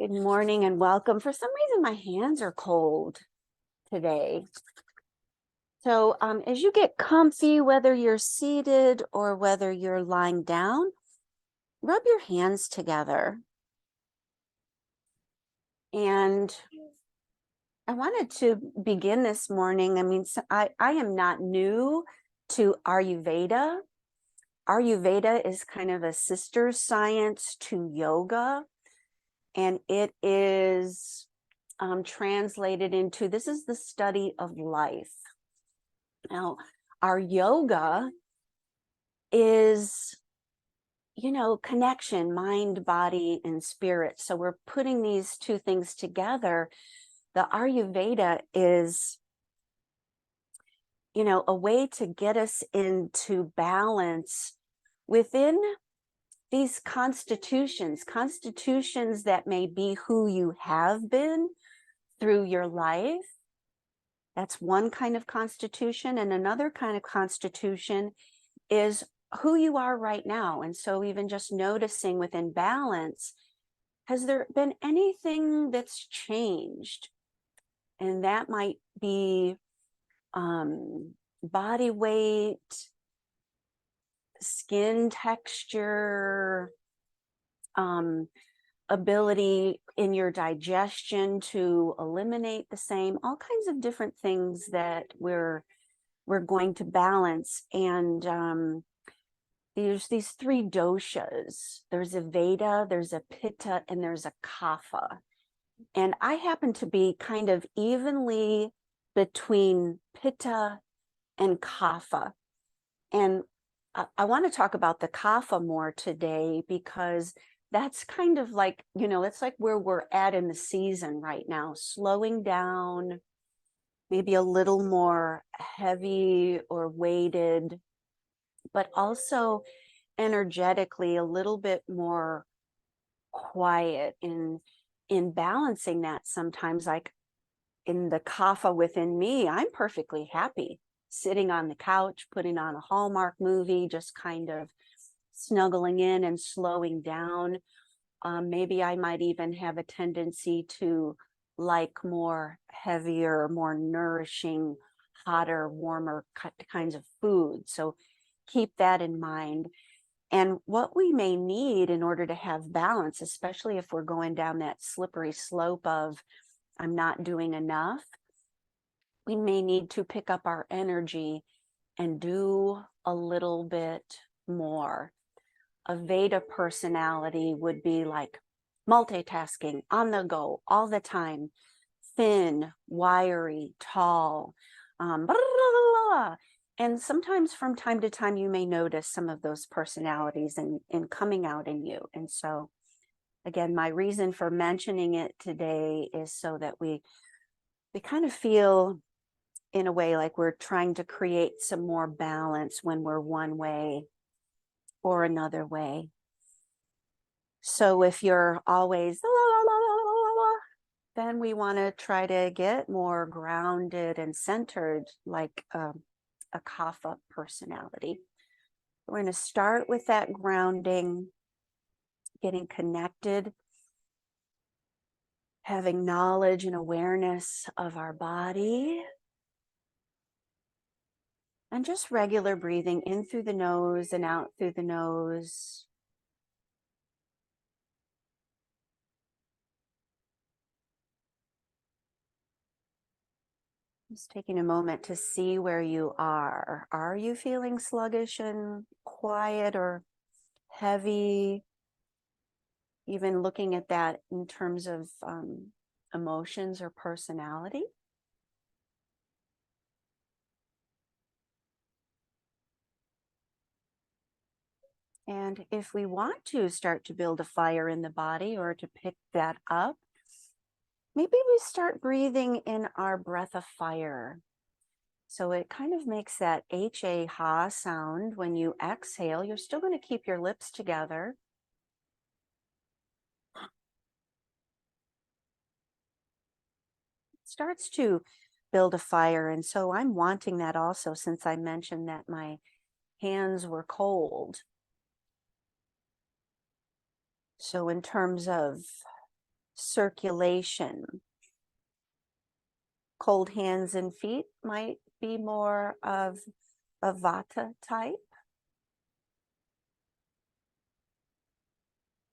Good morning and welcome. For some reason, my hands are cold today. So as you get comfy, whether you're seated or whether you're lying down, rub your hands together. And I wanted to begin this morning. I am not new to Ayurveda. Ayurveda is kind of a sister science to yoga, and it is translated into, this is the study of life. Now, our yoga is, connection, mind, body, and spirit. So we're putting these two things together. The Ayurveda is, a way to get us into balance within these constitutions that may be who you have been through your life. That's one kind of constitution. And another kind of constitution is who you are right now. And so even just noticing within balance, has there been anything that's changed? And that might be body weight, skin texture, ability in your digestion to eliminate the same, all kinds of different things that we're going to balance. And there's these three doshas. There's a Veda, there's a Pitta, and there's a Kapha. And I happen to be kind of evenly between Pitta and Kapha. And I want to talk about the Kapha more today, because that's kind of like, it's like where we're at in the season right now, slowing down, maybe a little more heavy or weighted, but also energetically a little bit more quiet in balancing that. Sometimes, like in the Kapha within me, I'm perfectly happy sitting on the couch, putting on a Hallmark movie, just kind of snuggling in and slowing down. Maybe I might even have a tendency to like more heavier, more nourishing, hotter, warmer kinds of food. So keep that in mind. And what we may need in order to have balance, especially if we're going down that slippery slope of I'm not doing enough, we may need to pick up our energy and do a little bit more. A Veda personality would be like multitasking, on the go, all the time, thin, wiry, tall, blah, blah, blah. And sometimes from time to time, you may notice some of those personalities in coming out in you. And so, again, my reason for mentioning it today is so that we kind of feel in a way like we're trying to create some more balance when we're one way or another way. So if you're always la, la, la, la, la, la, then we want to try to get more grounded and centered, like a Kapha personality. We're going to start with that grounding, getting connected, having knowledge and awareness of our body, and just regular breathing in through the nose and out through the nose. Just taking a moment to see where you are. Are you feeling sluggish and quiet or heavy? Even looking at that in terms of emotions or personality. And if we want to start to build a fire in the body or to pick that up, maybe we start breathing in our breath of fire. So it kind of makes that ha sound when you exhale. You're still going to keep your lips together. It starts to build a fire. And so I'm wanting that also, since I mentioned that my hands were cold. So in terms of circulation. Cold hands and feet might be more of a vata type.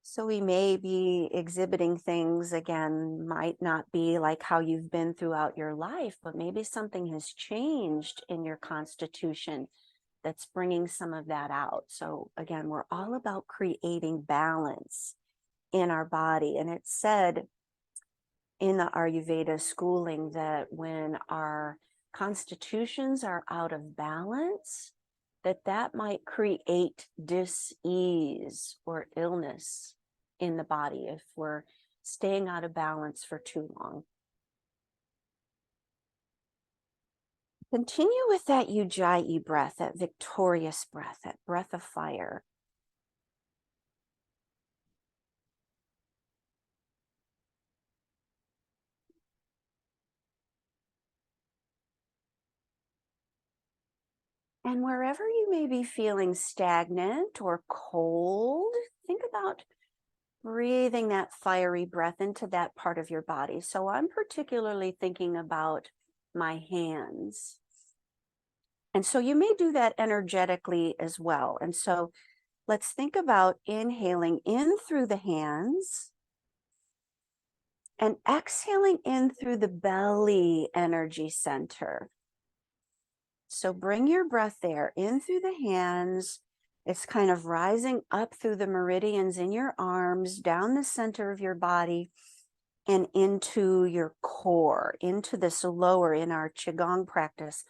So we may be exhibiting things, again, might not be like how you've been throughout your life, but maybe something has changed in your constitution that's bringing some of that out. So again, we're all about creating balance in our body. And it's said in the Ayurveda schooling that when our constitutions are out of balance, that might create dis-ease or illness in the body if we're staying out of balance for too long. Continue with that Ujjayi breath, that victorious breath, that breath of fire. And wherever you may be feeling stagnant or cold, think about breathing that fiery breath into that part of your body. So I'm particularly thinking about my hands. And so you may do that energetically as well. And so let's think about inhaling in through the hands and exhaling in through the belly energy center. So bring your breath there in through the hands. It's kind of rising up through the meridians in your arms, down the center of your body, and into your core, into this lower, in our Qigong practice,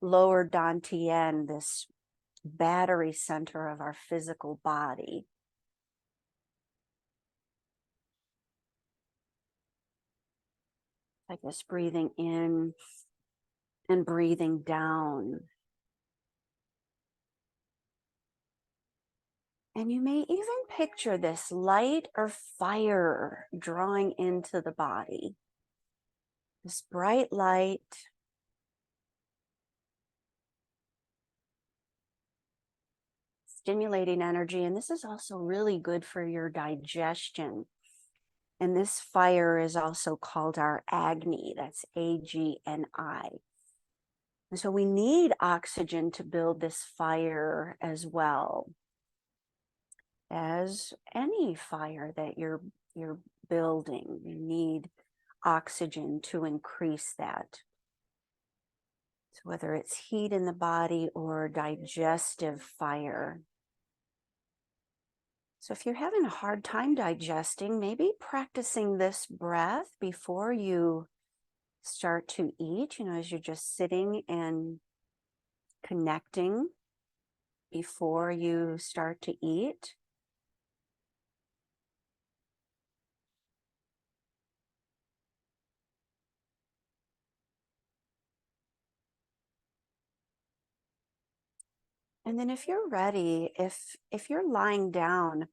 lower Dantian, this battery center of our physical body. Like this, breathing in and breathing down. And you may even picture this light or fire drawing into the body. This bright light. Stimulating energy. And this is also really good for your digestion. And this fire is also called our Agni. That's A-G-N-I. And so we need oxygen to build this fire as well as any fire that you're building. You need oxygen to increase that. So whether it's heat in the body or digestive fire. So if you're having a hard time digesting, maybe practicing this breath before you start to eat, as you're just sitting and connecting before you start to eat. And then if you're ready, if you're lying down,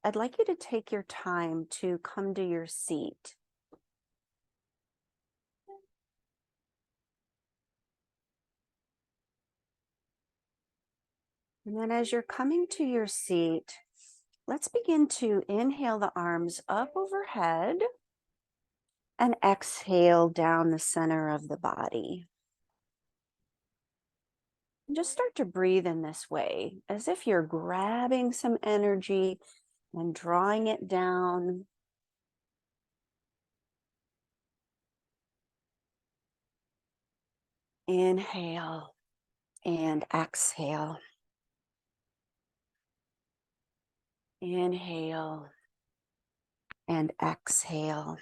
I'd like you to take your time to come to your seat. And then as you're coming to your seat, let's begin to inhale the arms up overhead and exhale down the center of the body. And just start to breathe in this way, as if you're grabbing some energy and drawing it down. Inhale and exhale. Inhale and exhale.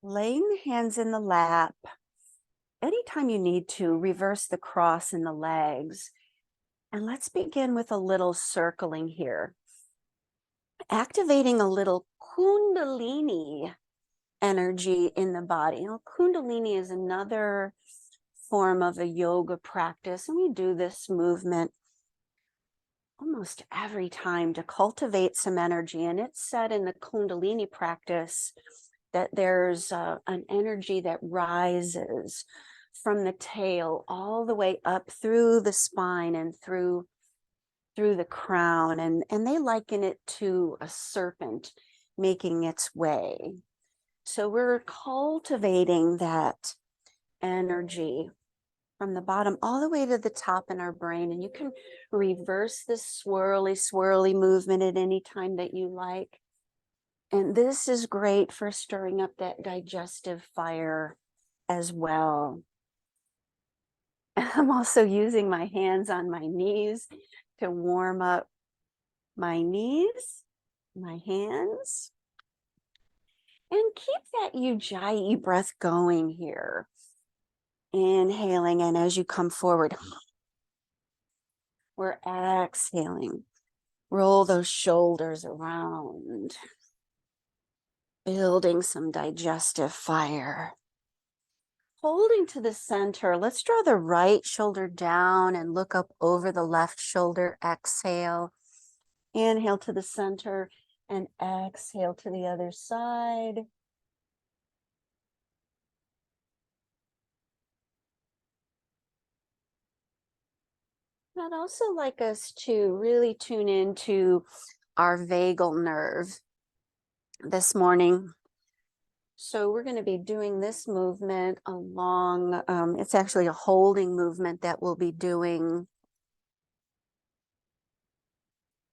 Laying the hands in the lap. Anytime you need to, reverse the cross in the legs. And let's begin with a little circling here. Activating a little Kundalini energy in the body. Kundalini is another form of a yoga practice, and we do this movement almost every time to cultivate some energy. And it's said in the Kundalini practice that there's an energy that rises from the tail all the way up through the spine and through the crown, and they liken it to a serpent making its way. So we're cultivating that energy from the bottom all the way to the top in our brain. And you can reverse this swirly movement at any time that you like. And this is great for stirring up that digestive fire as well. I'm also using my hands on my knees to warm up my knees, my hands. And keep that Ujjayi breath going here. Inhaling, and as you come forward, we're exhaling. Roll those shoulders around, building some digestive fire. Holding to the center, let's draw the right shoulder down and look up over the left shoulder. Exhale. Inhale to the center and exhale to the other side. I'd also like us to really tune into our vagal nerve this morning. So we're going to be doing this movement along, it's actually a holding movement that we'll be doing.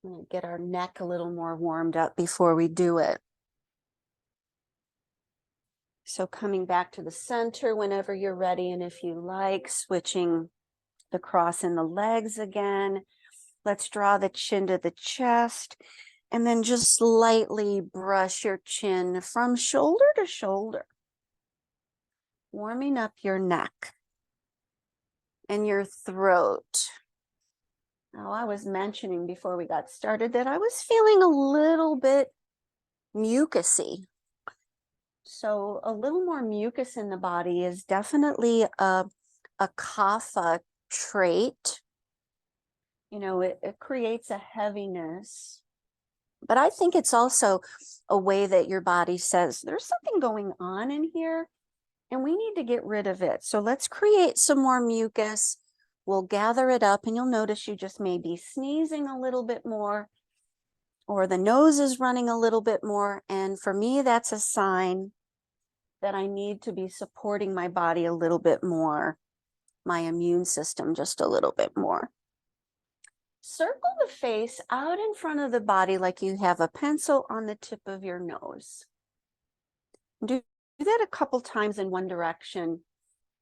I'm going to get our neck a little more warmed up before we do it. So coming back to the center whenever you're ready, and if you like, switching the cross in the legs again. Let's draw the chin to the chest, and then just lightly brush your chin from shoulder to shoulder, warming up your neck and your throat. Now, I was mentioning before we got started that I was feeling a little bit mucusy. So a little more mucus in the body is definitely a kapha trait. You know, it creates a heaviness. But I think it's also a way that your body says, there's something going on in here and we need to get rid of it. So let's create some more mucus. We'll gather it up, and you'll notice you just may be sneezing a little bit more, or the nose is running a little bit more. And for me, that's a sign that I need to be supporting my body a little bit more, my immune system just a little bit more. Circle the face out in front of the body like you have a pencil on the tip of your nose. Do that a couple times in one direction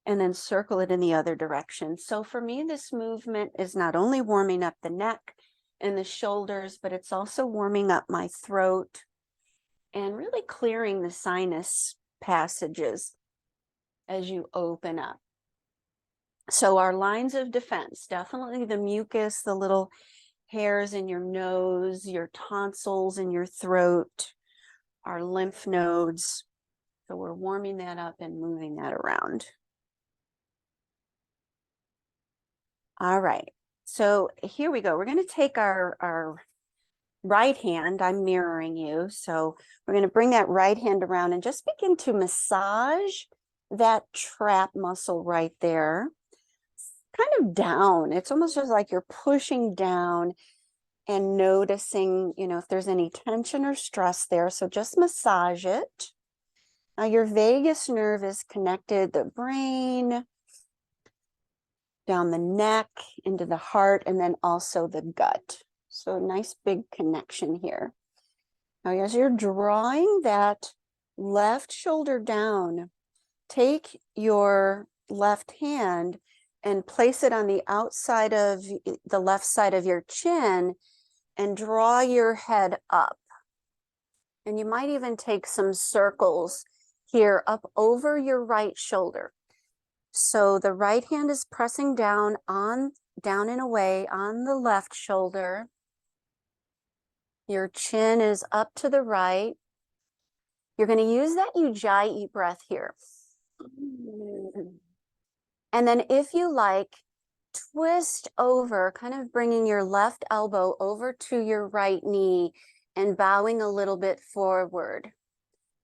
and then circle it in the other direction. So for me, this movement is not only warming up the neck and the shoulders, but it's also warming up my throat and really clearing the sinus passages as you open up. So our lines of defense, definitely the mucus, the little hairs in your nose, your tonsils in your throat, our lymph nodes. So we're warming that up and moving that around. All right, so here we go. We're going to take our right hand. I'm mirroring you. So we're going to bring that right hand around and just begin to massage that trap muscle right there. Kind of down. It's almost just like you're pushing down and noticing, you know, if there's any tension or stress there. So just massage it. Now your vagus nerve is connected, the brain, down the neck, into the heart, and then also the gut. So a nice big connection here. Now, as you're drawing that left shoulder down, take your left hand and place it on the outside of the left side of your chin and draw your head up. And you might even take some circles here up over your right shoulder. So the right hand is pressing down and away on the left shoulder. Your chin is up to the right. You're going to use that Ujjayi breath here. And then if you like, twist over, kind of bringing your left elbow over to your right knee and bowing a little bit forward.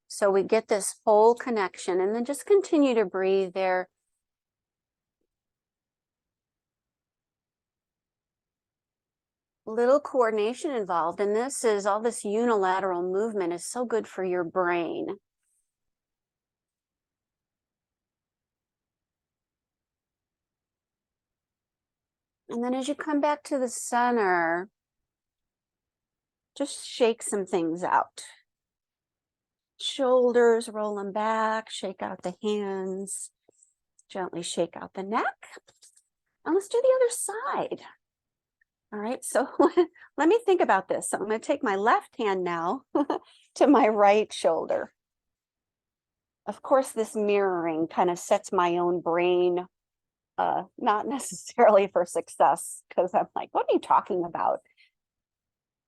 So we get this whole connection, and then just continue to breathe there. Little coordination involved, and this is all this unilateral movement is so good for your brain. And then as you come back to the center, just shake some things out. Shoulders, roll them back, shake out the hands, gently shake out the neck. And let's do the other side. All right, so let me think about this. So I'm going to take my left hand now to my right shoulder. Of course, this mirroring kind of sets my own brain, not necessarily for success, because I'm like, what are you talking about?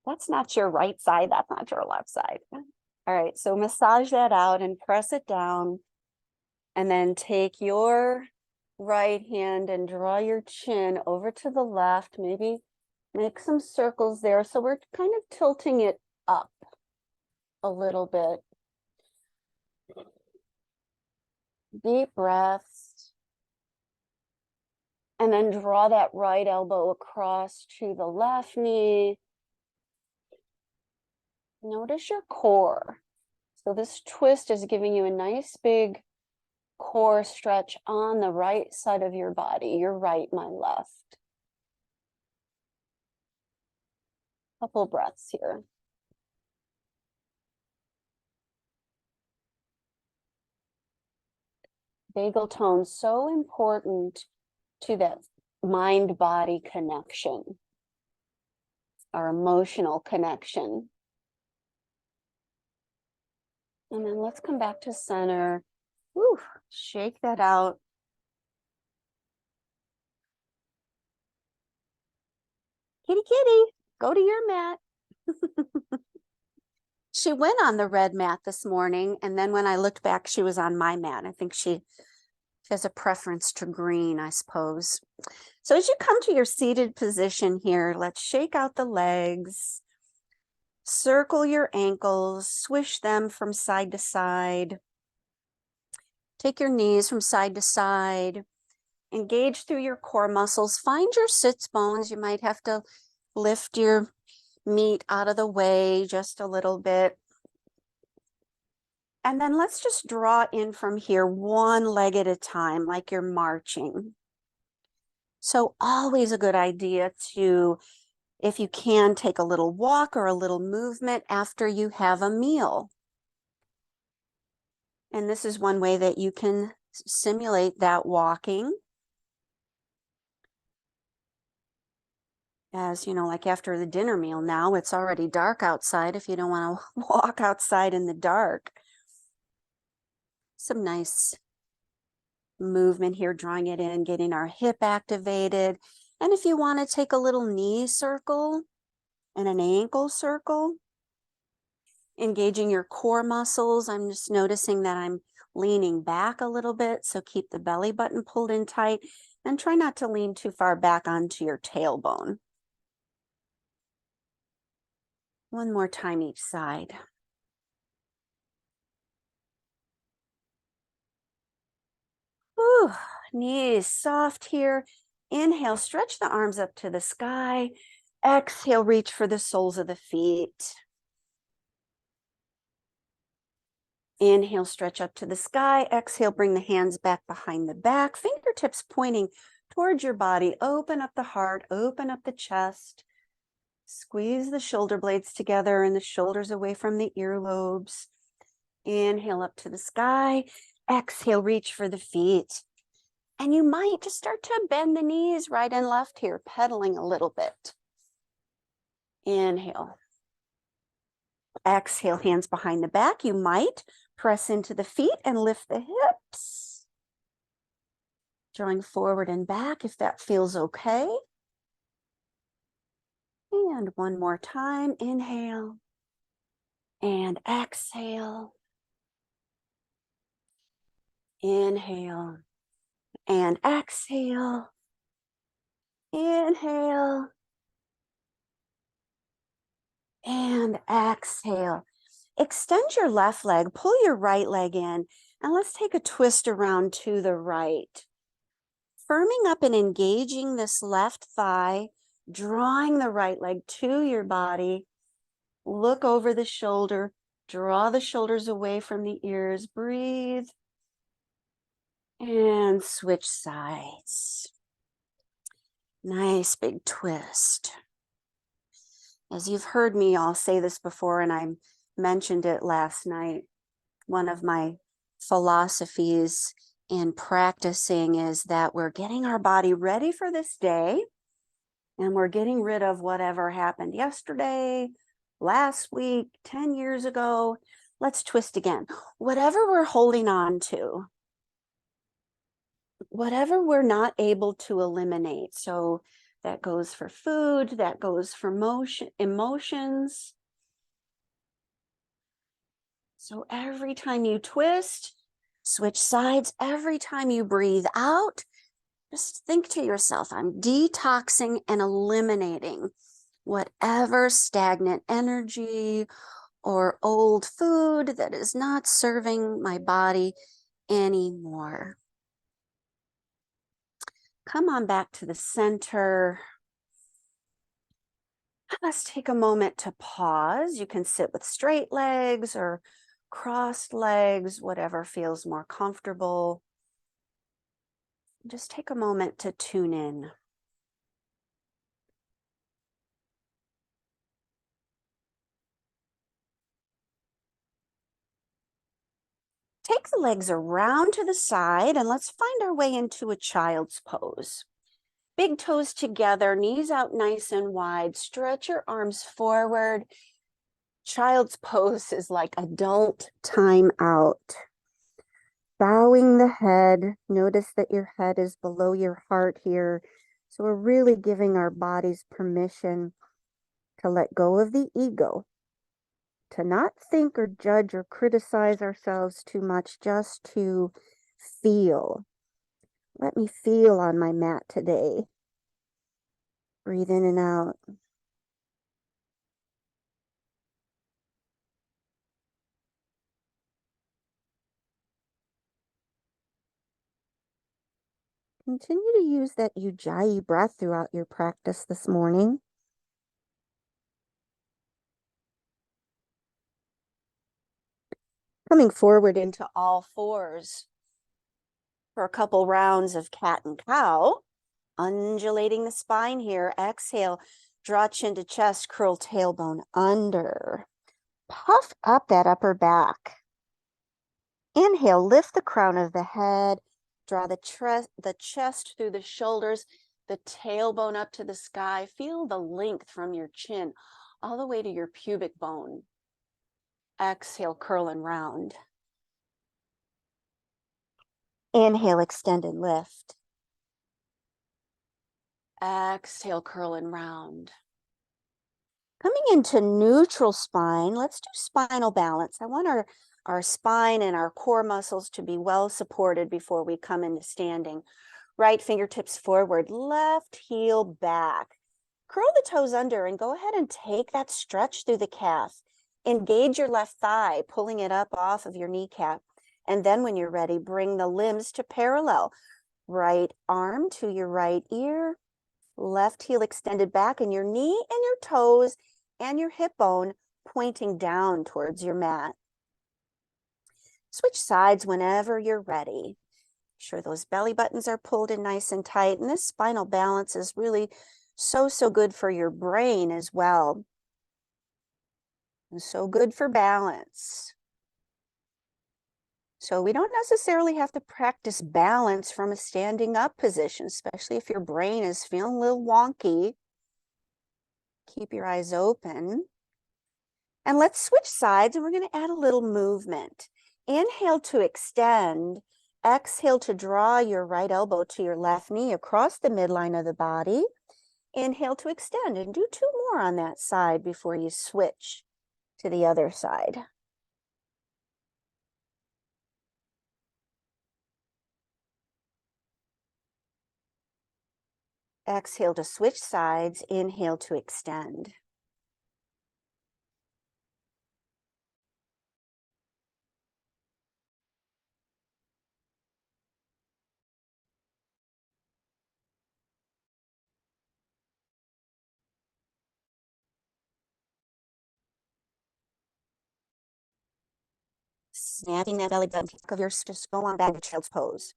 That's not your right side. That's not your left side. All right, so massage that out and press it down. And then take your right hand and draw your chin over to the left. Maybe make some circles there. So we're kind of tilting it up a little bit. Deep breaths. And then draw that right elbow across to the left knee. Notice your core. So this twist is giving you a nice big core stretch on the right side of your body. Your right, my left. Couple breaths here. Vagal tone, so important to that mind-body connection, our emotional connection. And then let's come back to center. Woo, shake that out. Kitty, kitty, go to your mat. She went on the red mat this morning, and then when I looked back, she was on my mat. I think she has a preference to green, I suppose. So as you come to your seated position here, let's shake out the legs. Circle your ankles, swish them from side to side. Take your knees from side to side. Engage through your core muscles. Find your sits bones. You might have to lift your meat out of the way just a little bit. And then let's just draw in from here, one leg at a time, like you're marching. So always a good idea to, if you can, take a little walk or a little movement after you have a meal. And this is one way that you can simulate that walking. As you know, like after the dinner meal now, it's already dark outside if you don't want to walk outside in the dark. Some nice movement here, drawing it in, getting our hip activated. And if you want to take a little knee circle and an ankle circle, engaging your core muscles. I'm just noticing that I'm leaning back a little bit, so keep the belly button pulled in tight and try not to lean too far back onto your tailbone. One more time each side. Whew, knees soft here. Inhale, stretch the arms up to the sky. Exhale, reach for the soles of the feet. Inhale, stretch up to the sky. Exhale, bring the hands back behind the back. Fingertips pointing towards your body. Open up the heart, open up the chest. Squeeze the shoulder blades together and the shoulders away from the earlobes. Inhale up to the sky. Exhale, reach for the feet. And you might just start to bend the knees right and left here, pedaling a little bit. Inhale. Exhale, hands behind the back. You might press into the feet and lift the hips. Drawing forward and back if that feels okay. And one more time. Inhale. And exhale. Inhale. And exhale. Inhale. And exhale. Extend your left leg, pull your right leg in, and let's take a twist around to the right. Firming up and engaging this left thigh, drawing the right leg to your body. Look over the shoulder, draw the shoulders away from the ears, breathe, and switch sides. Nice big twist. As you've heard me all say this before, and I mentioned it last night, one of my philosophies in practicing is that we're getting our body ready for this day, and we're getting rid of whatever happened yesterday, last week, 10 years ago. Let's twist again. Whatever we're holding on to, whatever we're not able to eliminate. So that goes for food, that goes for emotions. So every time you twist, switch sides, every time you breathe out, just think to yourself, I'm detoxing and eliminating whatever stagnant energy or old food that is not serving my body anymore. Come on back to the center. Let's take a moment to pause. You can sit with straight legs or crossed legs, whatever feels more comfortable. Just take a moment to tune in. Take the legs around to the side and let's find our way into a child's pose. Big toes together, knees out nice and wide. Stretch your arms forward. Child's pose is like adult time out. Bowing the head. Notice that your head is below your heart here. So we're really giving our bodies permission to let go of the ego, to not think or judge or criticize ourselves too much, just to feel. Let me feel on my mat today. Breathe in and out. Continue to use that Ujjayi breath throughout your practice this morning. Coming forward into all fours for a couple rounds of cat and cow. Undulating the spine here. Exhale, draw chin to chest, curl tailbone under. Puff up that upper back. Inhale, lift the crown of the head. Draw the chest through the shoulders, the tailbone up to the sky. Feel the length from your chin all the way to your pubic bone. Exhale, curl and round. Inhale, extend and lift. Exhale, curl and round. Coming into neutral spine, let's do spinal balance. I want our spine and our core muscles to be well supported before we come into standing. Right fingertips forward, left heel back. Curl the toes under and go ahead and take that stretch through the calf. Engage your left thigh, pulling it up off of your kneecap. And then when you're ready, bring the limbs to parallel. Right arm to your right ear, left heel extended back, and your knee and your toes and your hip bone pointing down towards your mat. Switch sides whenever you're ready. Sure those belly buttons are pulled in nice and tight, and this spinal balance is really so good for your brain as well, and so good for balance. So we don't necessarily have to practice balance from a standing up position, especially if your brain is feeling a little wonky. Keep your eyes open. And let's switch sides, and we're going to add a little movement. Inhale to extend. Exhale to draw your right elbow to your left knee across the midline of the body. Inhale to extend, and do 2 more on that side before you switch to the other side. Exhale to switch sides. Inhale to extend. snapping that belly button of yours. Just go on back to child's pose.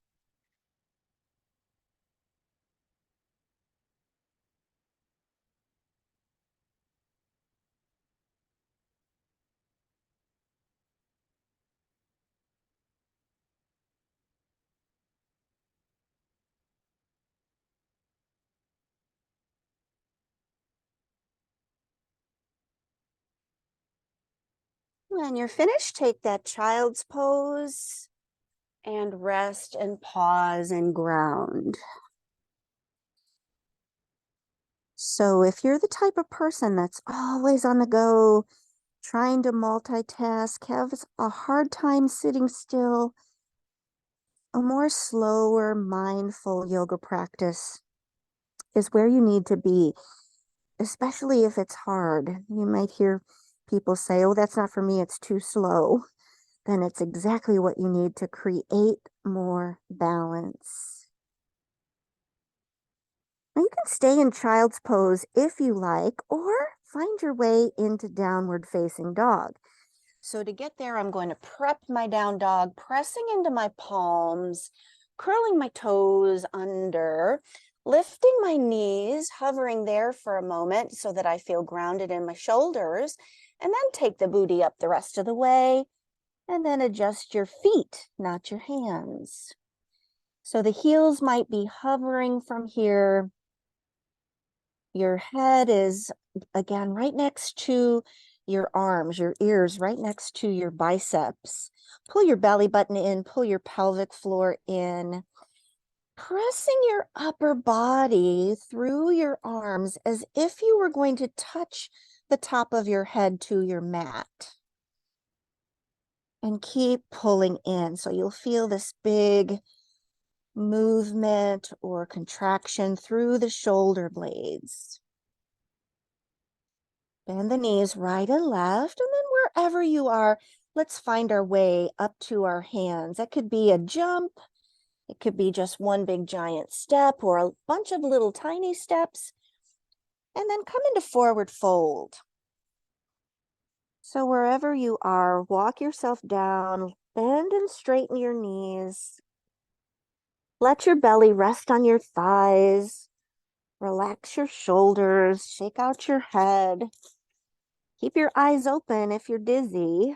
When you're finished, take that child's pose and rest and pause and ground. So if you're the type of person that's always on the go, trying to multitask, have a hard time sitting still, a more slower, mindful yoga practice is where you need to be, especially if it's hard. You might hear people say, oh, that's not for me, it's too slow. Then it's exactly what you need to create more balance. Now you can stay in child's pose if you like, or find your way into downward facing dog. So to get there, I'm going to prep my down dog, pressing into my palms, curling my toes under, lifting my knees, hovering there for a moment so that I feel grounded in my shoulders, and then take the booty up the rest of the way, and then adjust your feet, not your hands. So the heels might be hovering from here. Your head is, again, right next to your arms, your ears right next to your biceps. Pull your belly button in, pull your pelvic floor in, pressing your upper body through your arms as if you were going to touch the top of your head to your mat. And keep pulling in. So you'll feel this big movement or contraction through the shoulder blades. Bend the knees right and left, and then wherever you are, let's find our way up to our hands. That could be a jump. It could be just one big giant step or a bunch of little tiny steps. And then come into forward fold. So wherever you are, walk yourself down, bend and straighten your knees. Let your belly rest on your thighs. Relax your shoulders, shake out your head. Keep your eyes open if you're dizzy.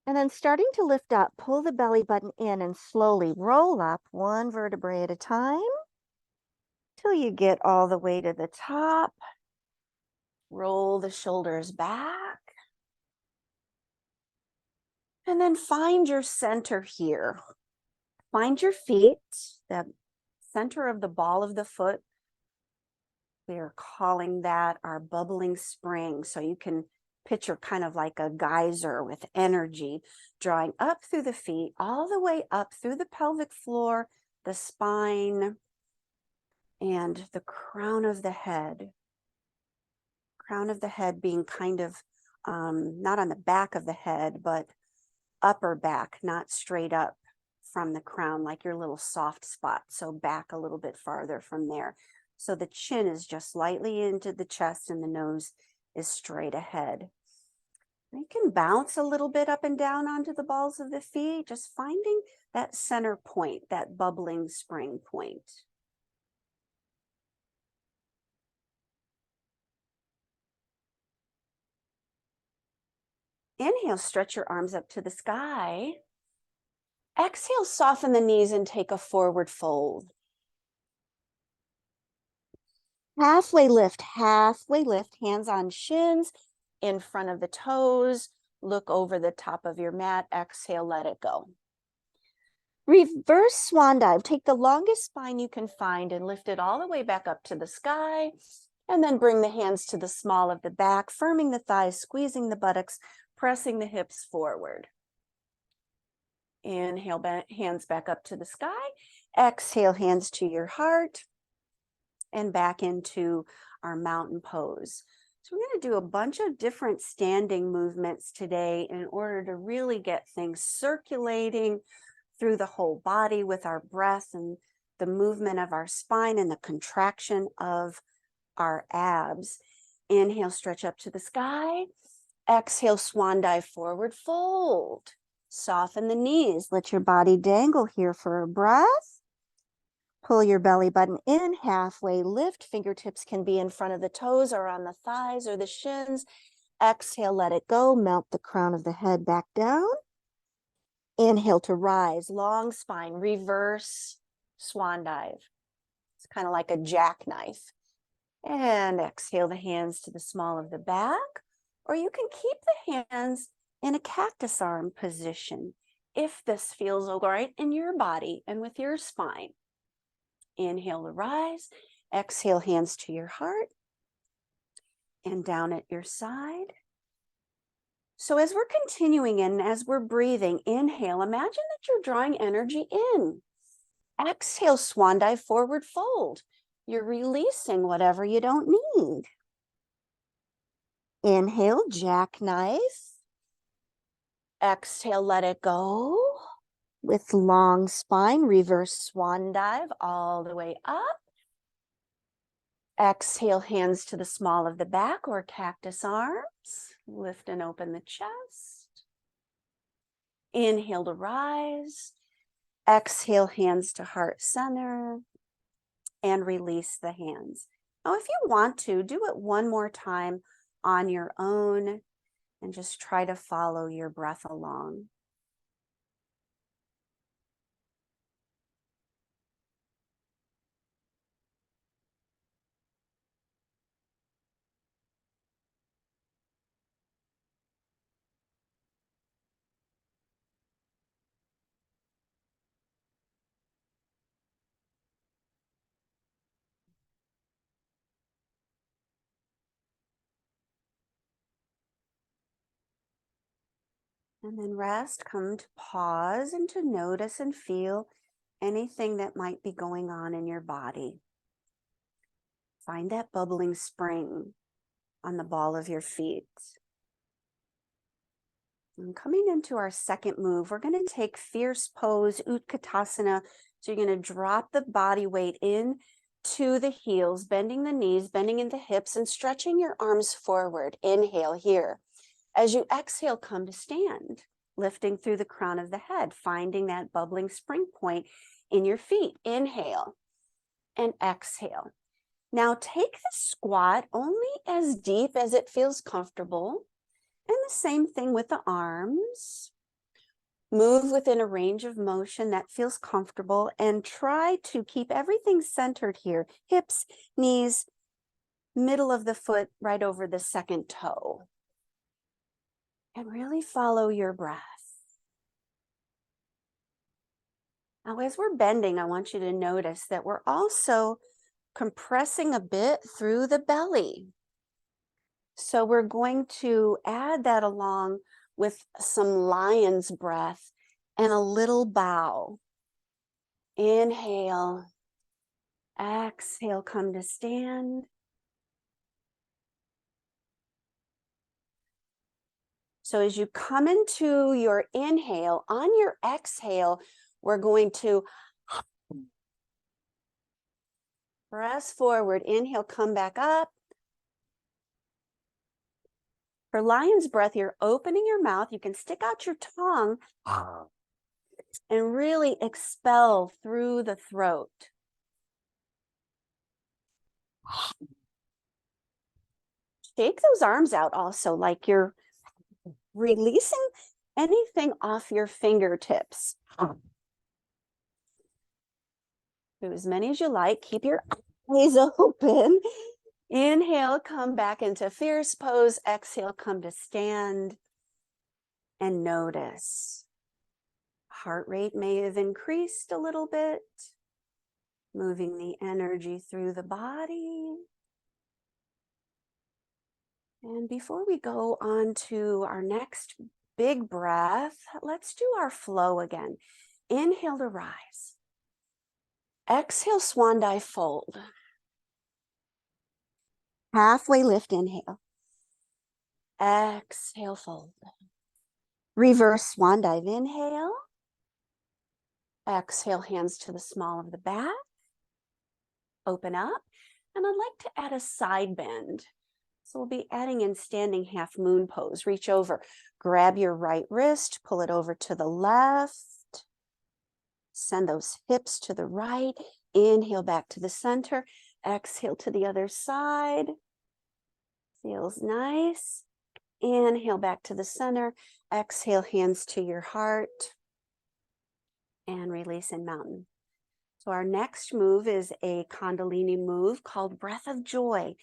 And then starting to lift up, pull the belly button in and slowly roll up one vertebrae at a time till you get all the way to the top. Roll the shoulders back. And then find your center here. Find your feet, the center of the ball of the foot. We're calling that our bubbling spring. So you can picture kind of like a geyser with energy drawing up through the feet, all the way up through the pelvic floor, the spine, and the crown of the head. Crown of the head being kind of not on the back of the head, but upper back, not straight up from the crown, like your little soft spot. So back a little bit farther from there. So the chin is just slightly into the chest and the nose is straight ahead. You can bounce a little bit up and down onto the balls of the feet, just finding that center point, that bubbling spring point. Inhale, stretch your arms up to the sky. Exhale, soften the knees and take a forward fold. Halfway lift, hands on shins, in front of the toes. Look over the top of your mat. Exhale, let it go. Reverse swan dive. Take the longest spine you can find and lift it all the way back up to the sky. And then bring the hands to the small of the back, firming the thighs, squeezing the buttocks, pressing the hips forward. Inhale, hands back up to the sky. Exhale, hands to your heart and back into our mountain pose. So we're going to do a bunch of different standing movements today in order to really get things circulating through the whole body with our breath and the movement of our spine and the contraction of our abs. Inhale, stretch up to the sky. Exhale, swan dive, forward fold. Soften the knees. Let your body dangle here for a breath. Pull your belly button in, halfway lift. Fingertips can be in front of the toes or on the thighs or the shins. Exhale, let it go. Melt the crown of the head back down. Inhale to rise, long spine, reverse swan dive. It's kind of like a jackknife. And exhale the hands to the small of the back, or you can keep the hands in a cactus arm position if this feels all right in your body and with your spine. Inhale to rise, exhale hands to your heart and down at your side. So as we're continuing and as we're breathing, inhale, imagine that you're drawing energy in. Exhale, swan dive, forward fold. You're releasing whatever you don't need. Inhale, jackknife. Exhale, let it go. With long spine, reverse swan dive all the way up. Exhale, hands to the small of the back or cactus arms. Lift and open the chest. Inhale to rise. Exhale, hands to heart center. And release the hands. Now, if you want to, do it one more time on your own and just try to follow your breath along. And then rest, come to pause and to notice and feel anything that might be going on in your body. Find that bubbling spring on the ball of your feet. And coming into our second move, we're going to take fierce pose, Utkatasana. So you're going to drop the body weight in to the heels, bending the knees, bending in the hips, and stretching your arms forward. Inhale here. As you exhale, come to stand, lifting through the crown of the head, finding that bubbling spring point in your feet. Inhale and exhale. Now take the squat only as deep as it feels comfortable. And the same thing with the arms. Move within a range of motion that feels comfortable and try to keep everything centered here. Hips, knees, middle of the foot, right over the second toe. And really follow your breath. Now, as we're bending, I want you to notice that we're also compressing a bit through the belly. So we're going to add that along with some lion's breath and a little bow. Inhale, exhale, come to stand. So as you come into your inhale, on your exhale, we're going to press forward. Inhale, come back up. For lion's breath, you're opening your mouth. You can stick out your tongue and really expel through the throat. Shake those arms out also, like you're releasing anything off your fingertips. Do as many as you like. Keep your eyes open. Inhale, come back into fierce pose. Exhale, come to stand and notice. Heart rate may have increased a little bit. Moving the energy through the body. And before we go on to our next big breath, let's do our flow again. Inhale to rise. Exhale, swan dive, fold. Halfway lift, inhale. Exhale, fold. Reverse swan dive, inhale. Exhale, hands to the small of the back. Open up. And I'd like to add a side bend. So we'll be adding in standing half moon pose. Reach over, grab your right wrist, pull it over to the left. Send those hips to the right. Inhale back to the center. Exhale to the other side. Feels nice. Inhale back to the center. Exhale, hands to your heart. And release in mountain. So our next move is a Kundalini move called Breath of Joy.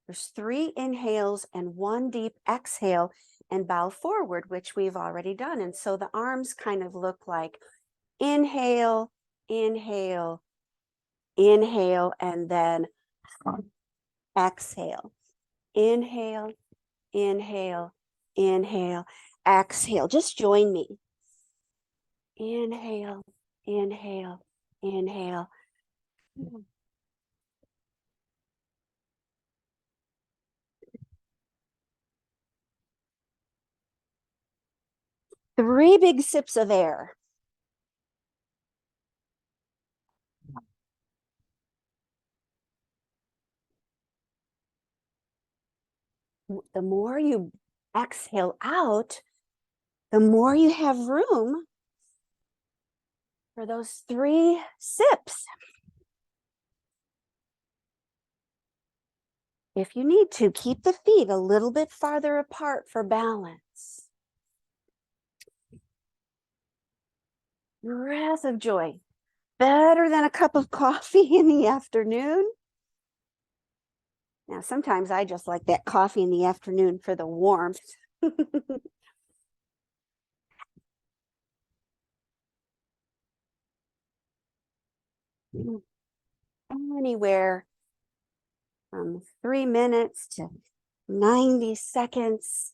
There's 3 inhales and 1 deep exhale and bow forward, which we've already done. And so the arms kind of look like inhale, inhale, inhale, and then exhale. Inhale, inhale, inhale, exhale. Just join me. Inhale, inhale, inhale. 3 big sips of air. The more you exhale out, the more you have room for those 3 sips. If you need to, keep the feet a little bit farther apart for balance. Breath of joy. Better than a cup of coffee in the afternoon. Now, sometimes I just like that coffee in the afternoon for the warmth. Anywhere from 3 minutes to 90 seconds.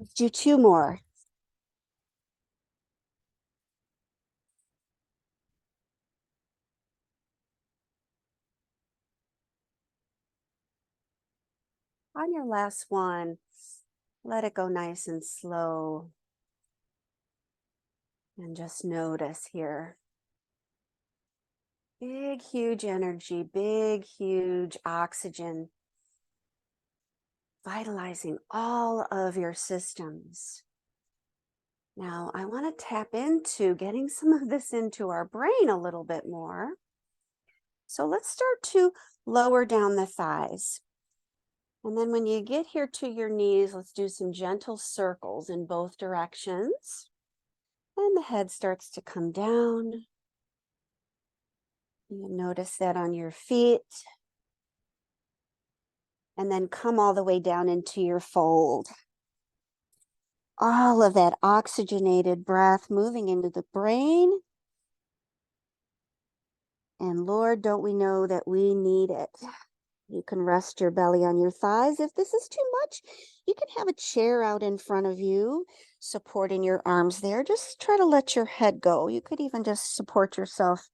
Let's do 2 more. On your last one, let it go nice and slow. And just notice here. Big, huge energy, big, huge oxygen, vitalizing all of your systems. Now, I want to tap into getting some of this into our brain a little bit more. So let's start to lower down the thighs. And then when you get here to your knees, let's do some gentle circles in both directions. And the head starts to come down. You notice that on your feet. And then come all the way down into your fold. All of that oxygenated breath moving into the brain. And Lord, don't we know that we need it? You can rest your belly on your thighs. If this is too much, you can have a chair out in front of you, supporting your arms there. Just try to let your head go. You could even just support yourself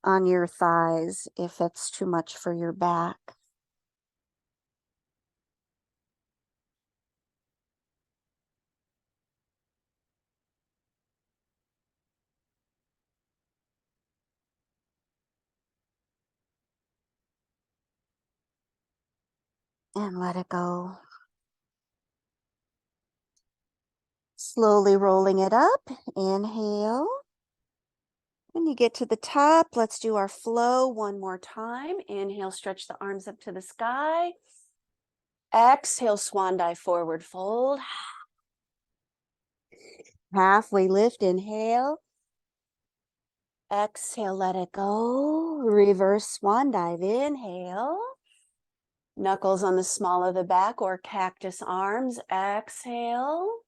on your thighs if it's too much for your back. And let it go. Slowly rolling it up. Inhale. When you get to the top, let's do our flow one more time. Inhale, stretch the arms up to the sky. Exhale, swan dive, forward fold. Halfway lift, inhale. Exhale, let it go. Reverse swan dive, inhale. Knuckles on the small of the back or cactus arms. Exhale.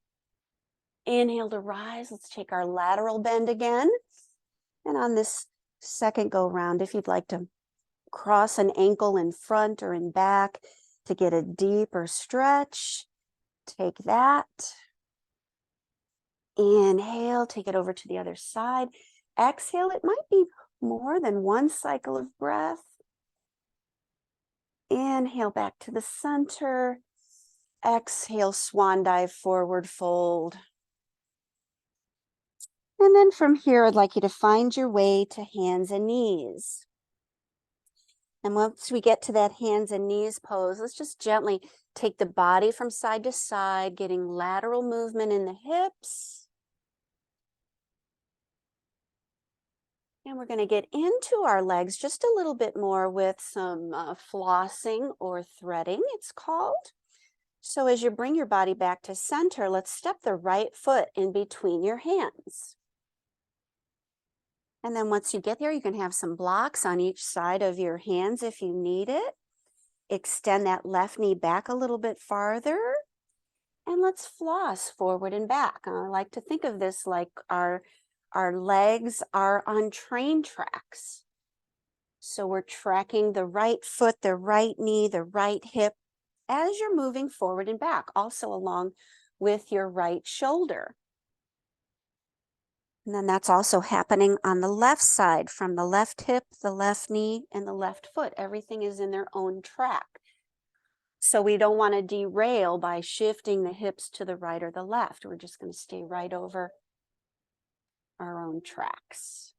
Inhale to rise. Let's take our lateral bend again. And on this second go round, if you'd like to cross an ankle in front or in back to get a deeper stretch, take that. Inhale, take it over to the other side. Exhale, it might be more than 1 cycle of breath. Inhale back to the center. Exhale, swan dive, forward fold. And then from here, I'd like you to find your way to hands and knees. And once we get to that hands and knees pose, let's just gently take the body from side to side, getting lateral movement in the hips. And we're going to get into our legs just a little bit more with some flossing or threading, it's called. So as you bring your body back to center, let's step the right foot in between your hands. And then once you get there, you can have some blocks on each side of your hands if you need it. Extend that left knee back a little bit farther. And let's floss forward and back. I like to think of this like our legs are on train tracks. So we're tracking the right foot, the right knee, the right hip as you're moving forward and back, also along with your right shoulder. And then that's also happening on the left side, from the left hip, the left knee, and the left foot. Everything is in their own track. So we don't want to derail by shifting the hips to the right or the left. We're just going to stay right over our own tracks.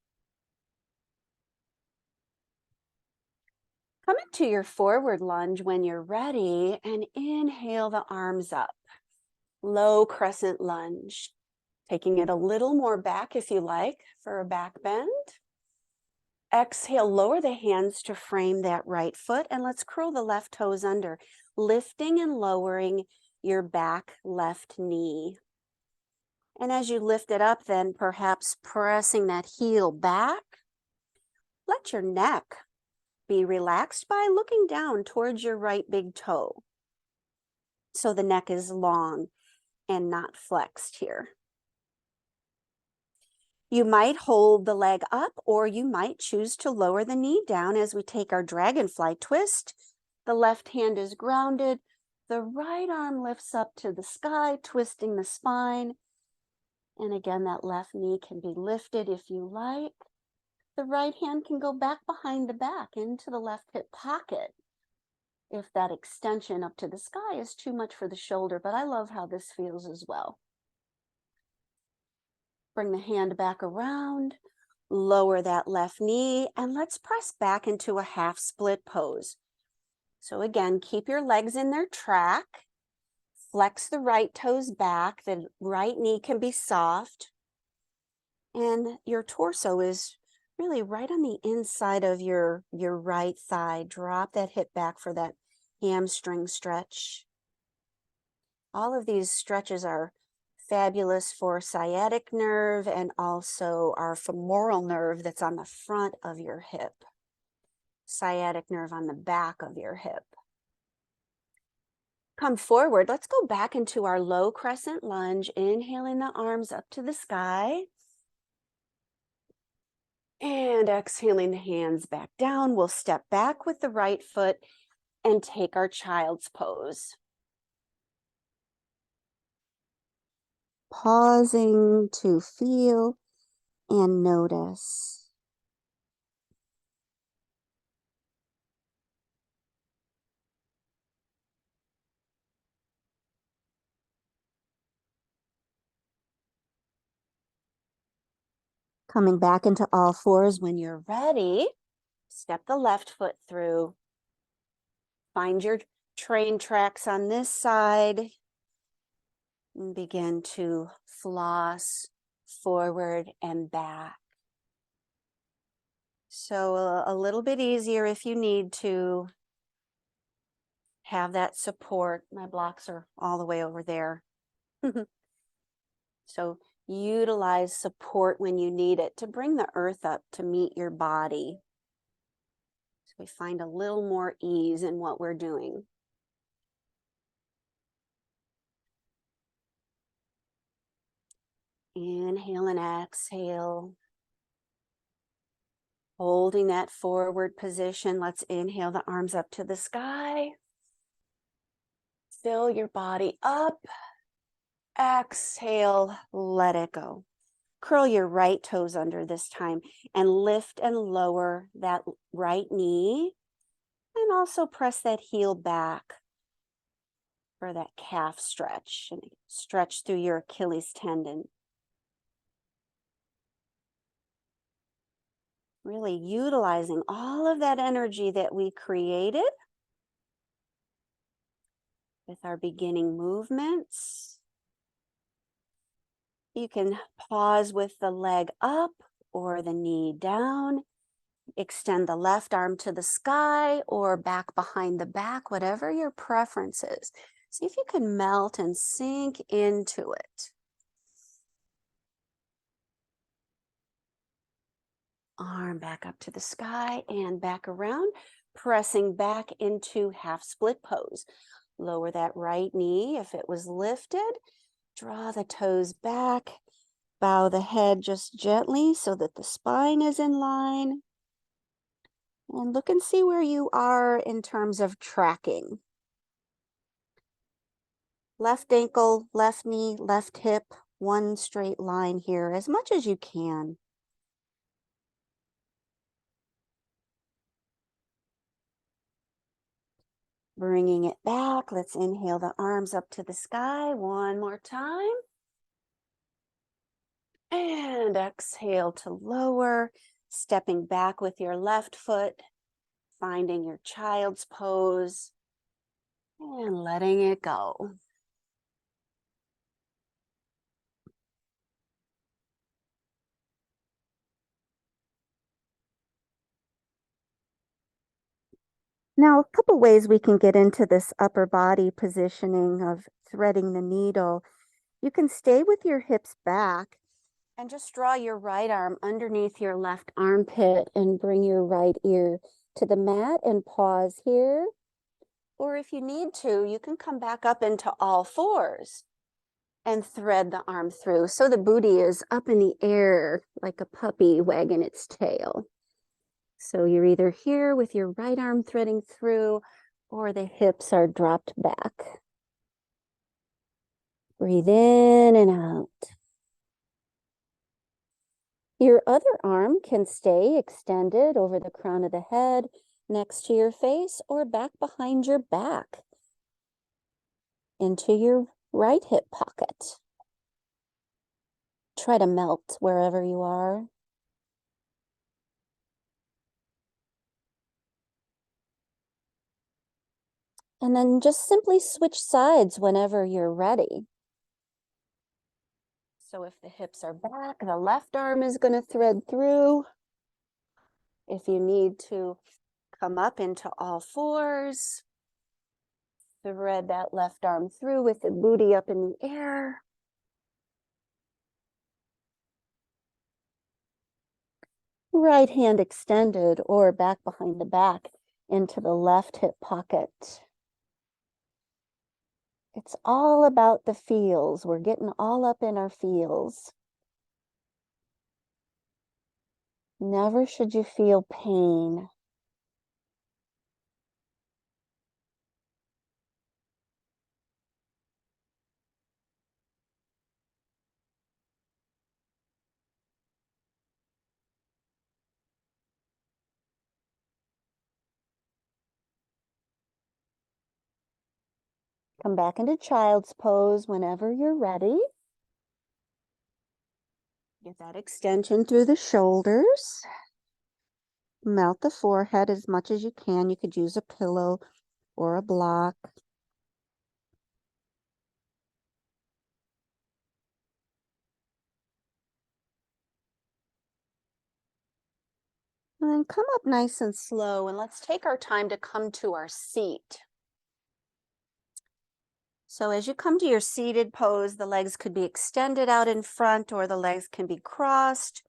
Come into your forward lunge when you're ready and inhale the arms up. Low crescent lunge. Taking it a little more back if you like for a back bend. Exhale, lower the hands to frame that right foot, and let's curl the left toes under, lifting and lowering your back left knee. And as you lift it up, then perhaps pressing that heel back. Let your neck be relaxed by looking down towards your right big toe. So the neck is long and not flexed here. You might hold the leg up, or you might choose to lower the knee down as we take our dragonfly twist. The left hand is grounded. The right arm lifts up to the sky, twisting the spine. And again, that left knee can be lifted if you like. The right hand can go back behind the back into the left hip pocket if that extension up to the sky is too much for the shoulder, but I love how this feels as well. Bring the hand back around, lower that left knee, and let's press back into a half split pose. So again, keep your legs in their track. Flex the right toes back. The right knee can be soft. And your torso is really right on the inside of your right thigh. Drop that hip back for that hamstring stretch. All of these stretches are fabulous for sciatic nerve and also our femoral nerve that's on the front of your hip. Sciatic nerve on the back of your hip. Come forward. Let's go back into our low crescent lunge, inhaling the arms up to the sky. And exhaling the hands back down. We'll step back with the right foot and take our child's pose. Pausing to feel and notice. Coming back into all fours when you're ready. Step the left foot through. Find your train tracks on this side. And begin to floss forward and back. So a little bit easier if you need to have that support. My blocks are all the way over there. So utilize support when you need it to bring the earth up to meet your body. So we find a little more ease in what we're doing. Inhale and exhale. Holding that forward position, let's inhale the arms up to the sky. Fill your body up. Exhale, let it go. Curl your right toes under this time and lift and lower that right knee. And also press that heel back for that calf stretch and stretch through your Achilles tendon. Really utilizing all of that energy that we created with our beginning movements. You can pause with the leg up or the knee down. Extend the left arm to the sky or back behind the back, whatever your preference is. See if you can melt and sink into it. Arm back up to the sky and back around, pressing back into half split pose. Lower that right knee if it was lifted. Draw the toes back. Bow the head just gently so that the spine is in line. And look and see where you are in terms of tracking. Left ankle, left knee, left hip, one straight line here, as much as you can. Bringing it back, let's inhale the arms up to the sky one more time. And exhale to lower, stepping back with your left foot, finding your child's pose, and letting it go. Now, a couple ways we can get into this upper body positioning of threading the needle. You can stay with your hips back and just draw your right arm underneath your left armpit and bring your right ear to the mat and pause here. Or if you need to, you can come back up into all fours and thread the arm through. So the booty is up in the air like a puppy wagging its tail. So you're either here with your right arm threading through or the hips are dropped back. Breathe in and out. Your other arm can stay extended over the crown of the head, next to your face, or back behind your back into your right hip pocket. Try to melt wherever you are. And then just simply switch sides whenever you're ready. So if the hips are back, the left arm is going to thread through. If you need to come up into all fours, thread that left arm through with the booty up in the air. Right hand extended or back behind the back into the left hip pocket. It's all about the feels. We're getting all up in our feels. Never should you feel pain. Come back into child's pose whenever you're ready. Get that extension through the shoulders. Melt the forehead as much as you can. You could use a pillow or a block. And then come up nice and slow, and let's take our time to come to our seat. So as you come to your seated pose, the legs could be extended out in front or the legs can be crossed.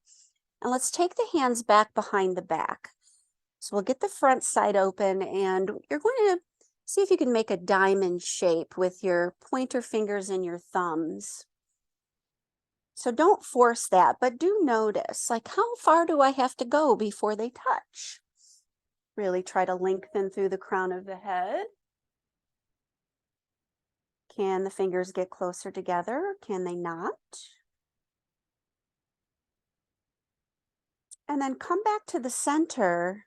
And let's take the hands back behind the back. So we'll get the front side open and you're going to see if you can make a diamond shape with your pointer fingers and your thumbs. So don't force that, but do notice, like, how far do I have to go before they touch? Really try to lengthen through the crown of the head. Can the fingers get closer together? Can they not? And then come back to the center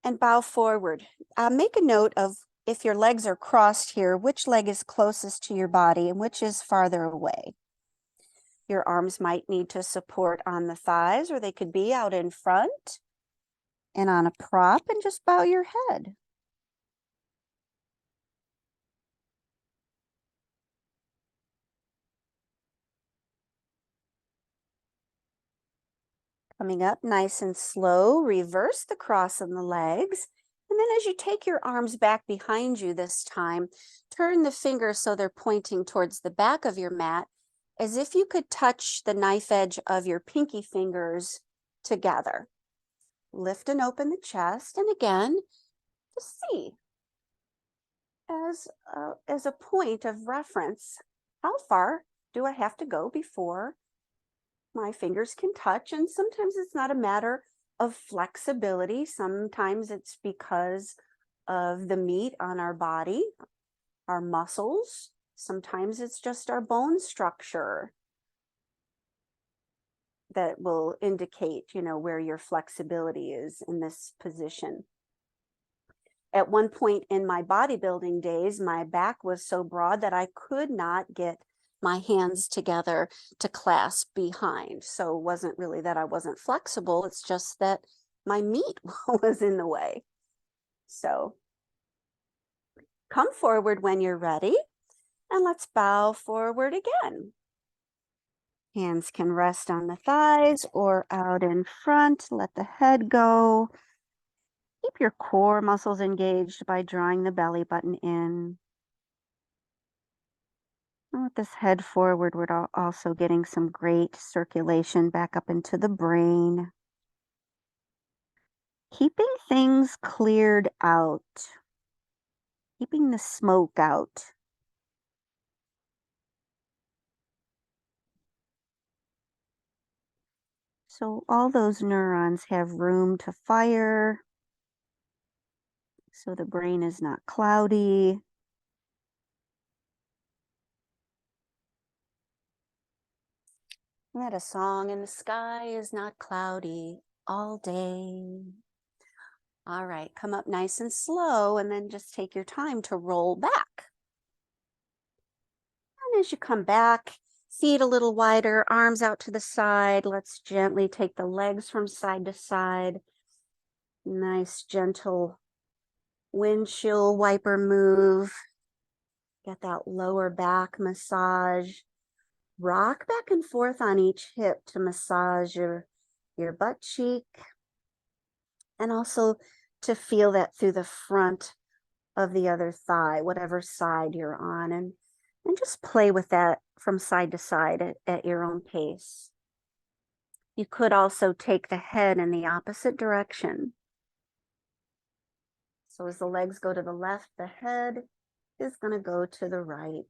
and bow forward. Make a note of, if your legs are crossed here, which leg is closest to your body and which is farther away. Your arms might need to support on the thighs, or they could be out in front and on a prop, and just bow your head. Coming up nice and slow, reverse the cross in the legs. And then as you take your arms back behind you this time, turn the fingers so they're pointing towards the back of your mat, as if you could touch the knife edge of your pinky fingers together. Lift and open the chest. And again, just see as a point of reference, how far do I have to go before my fingers can touch? And sometimes it's not a matter of flexibility. Sometimes it's because of the meat on our body, our muscles. Sometimes it's just our bone structure that will indicate, where your flexibility is in this position. At one point in my bodybuilding days, my back was so broad that I could not get my hands together to clasp behind. So it wasn't really that I wasn't flexible, it's just that my meat was in the way. So come forward when you're ready, and let's bow forward again. Hands can rest on the thighs or out in front. Let the head go. Keep your core muscles engaged by drawing the belly button in. And with this head forward, we're also getting some great circulation back up into the brain. Keeping things cleared out. Keeping the smoke out. So all those neurons have room to fire. So the brain is not cloudy. That a song in the sky is not cloudy all day. All right, come up nice and slow, and then just take your time to roll back. And as you come back, feet a little wider, arms out to the side. Let's gently take the legs from side to side. Nice, gentle windshield wiper move. Get that lower back massage. Rock back and forth on each hip to massage your butt cheek, and also to feel that through the front of the other thigh, whatever side you're on, and just play with that from side to side at your own pace. You could also take the head in the opposite direction. So as the legs go to the left, the head is going to go to the right.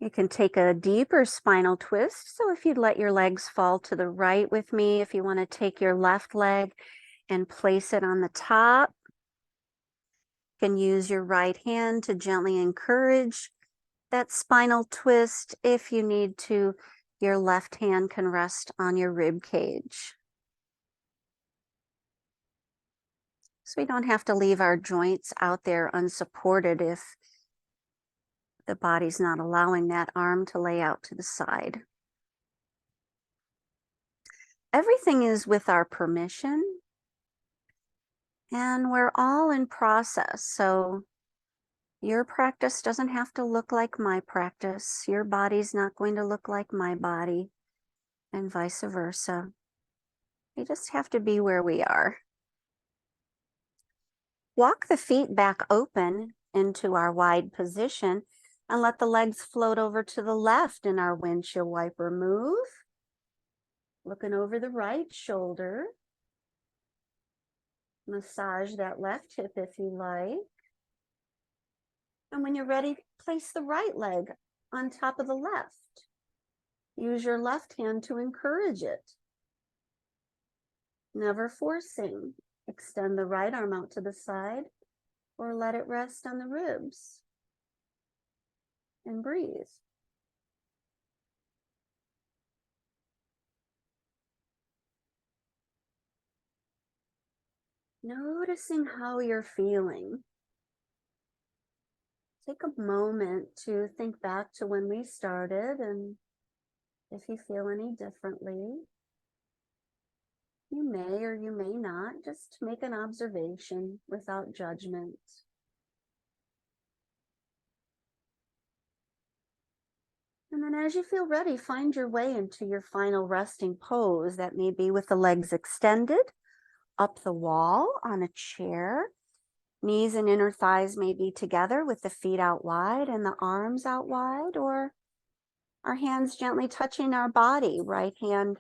You can take a deeper spinal twist. So if you'd let your legs fall to the right with me, if you want to take your left leg and place it on the top, you can use your right hand to gently encourage that spinal twist. If you need to, your left hand can rest on your rib cage. So we don't have to leave our joints out there unsupported if the body's not allowing that arm to lay out to the side. Everything is with our permission, and we're all in process. So your practice doesn't have to look like my practice. Your body's not going to look like my body, and vice versa. We just have to be where we are. Walk the feet back open into our wide position, and let the legs float over to the left in our windshield wiper move. Looking over the right shoulder. Massage that left hip if you like. And when you're ready, place the right leg on top of the left. Use your left hand to encourage it. Never forcing. Extend the right arm out to the side, or let it rest on the ribs. And breathe. Noticing how you're feeling. Take a moment to think back to when we started, and if you feel any differently, you may or you may not just make an observation without judgment. And then as you feel ready, find your way into your final resting pose. That may be with the legs extended, up the wall on a chair. Knees and inner thighs may be together with the feet out wide and the arms out wide, or our hands gently touching our body, right hand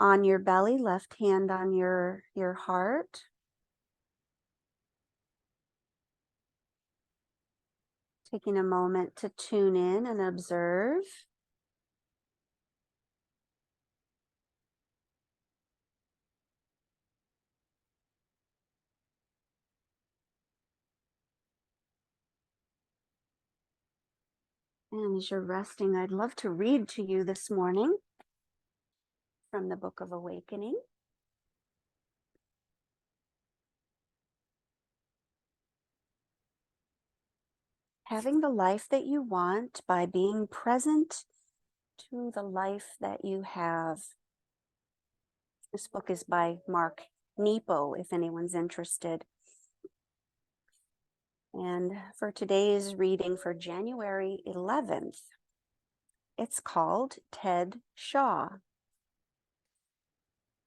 on your belly, left hand on your heart. Taking a moment to tune in and observe. And as you're resting, I'd love to read to you this morning from the Book of Awakening. Having the life that you want by being present to the life that you have. This book is by Mark Nepo, if anyone's interested. And for today's reading for January 11th, it's called Ted Shaw.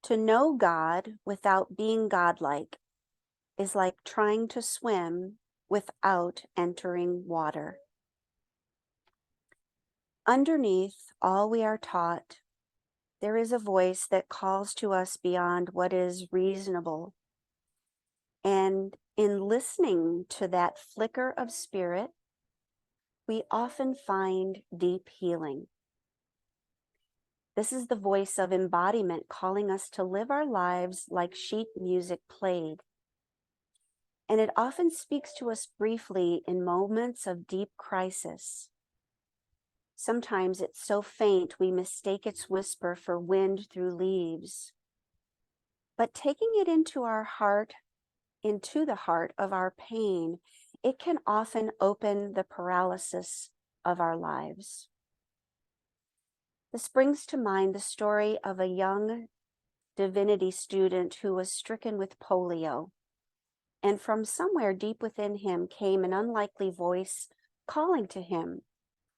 To know God without being godlike is like trying to swim without entering water. Underneath all we are taught, there is a voice that calls to us beyond what is reasonable. And in listening to that flicker of spirit, we often find deep healing. This is the voice of embodiment calling us to live our lives like sheet music played. And it often speaks to us briefly in moments of deep crisis. Sometimes it's so faint we mistake its whisper for wind through leaves. But taking it into our heart, into the heart of our pain, it can often open the paralysis of our lives. This brings to mind the story of a young divinity student who was stricken with polio. And from somewhere deep within him came an unlikely voice calling to him,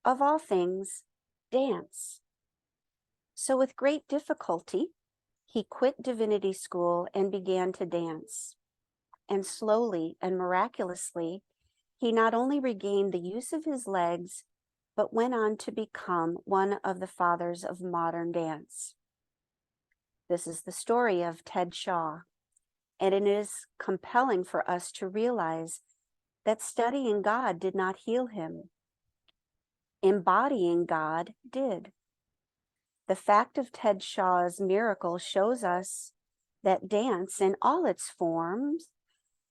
of all things, dance. So with great difficulty, he quit divinity school and began to dance. And slowly and miraculously, he not only regained the use of his legs, but went on to become one of the fathers of modern dance. This is the story of Ted Shaw, and it is compelling for us to realize that studying God did not heal him. Embodying God did. The fact of Ted Shaw's miracle shows us that dance in all its forms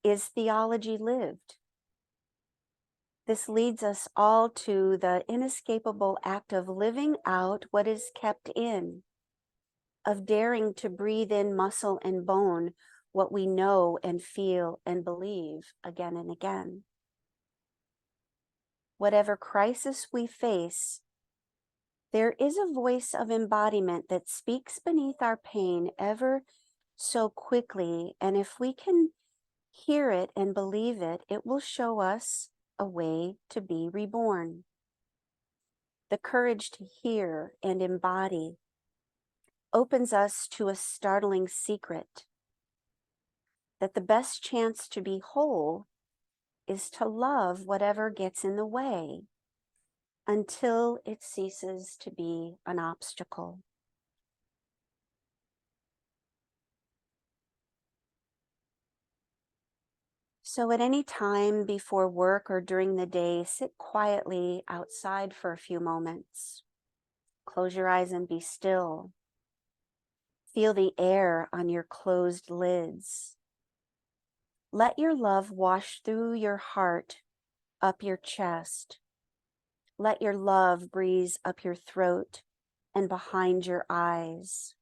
is theology lived. This leads us all to the inescapable act of living out what is kept in, of daring to breathe in muscle and bone what we know and feel and believe again and again. Whatever crisis we face, there is a voice of embodiment that speaks beneath our pain ever so quickly, and if we can hear it and believe it, it will show us a way to be reborn. The courage to hear and embody opens us to a startling secret, that the best chance to be whole is to love whatever gets in the way until it ceases to be an obstacle. So at any time before work or during the day, sit quietly outside for a few moments. Close your eyes and be still. Feel the air on your closed lids. Let your love wash through your heart, up your chest. Let your love breeze up your throat and behind your eyes.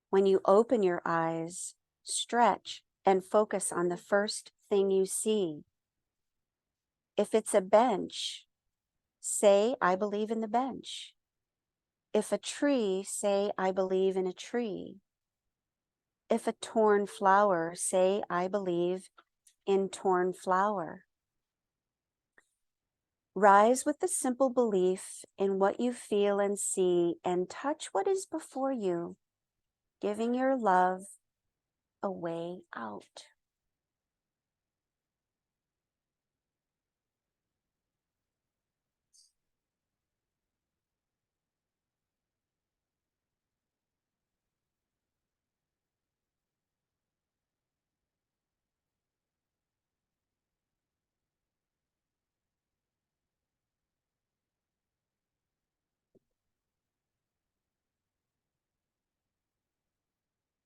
When you open your eyes, stretch and focus on the first thing you see. If it's a bench, say, I believe in the bench. If a tree, say, I believe in a tree. If a torn flower, say, I believe in torn flower. Rise with the simple belief in what you feel and see, and touch what is before you, giving your love a way out.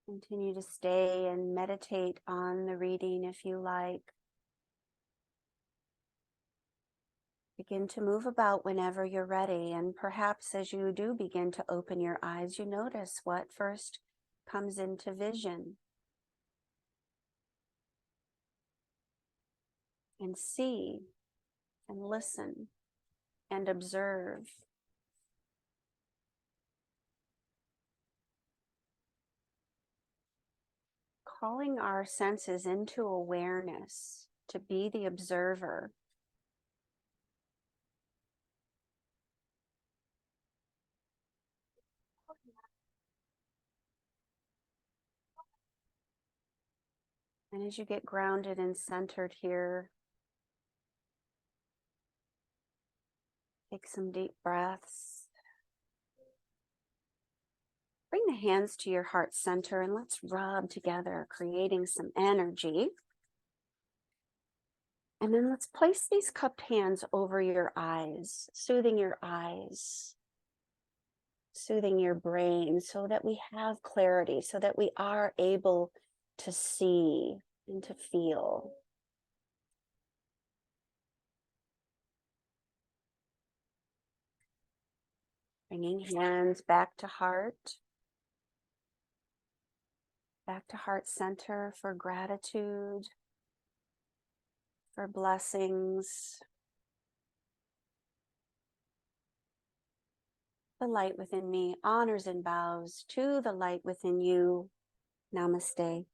Continue to stay and meditate on the reading if you like. Begin to move about whenever you're ready, and perhaps as you do begin to open your eyes, you notice what first comes into vision. And see and listen and observe. Calling our senses into awareness to be the observer. And as you get grounded and centered here, take some deep breaths. Bring the hands to your heart center and let's rub together, creating some energy. And then let's place these cupped hands over your eyes, soothing your eyes, soothing your brain so that we have clarity, so that we are able to see and to feel. Bringing hands back to heart center for gratitude, for blessings. The light within me honors and bows to the light within you. Namaste.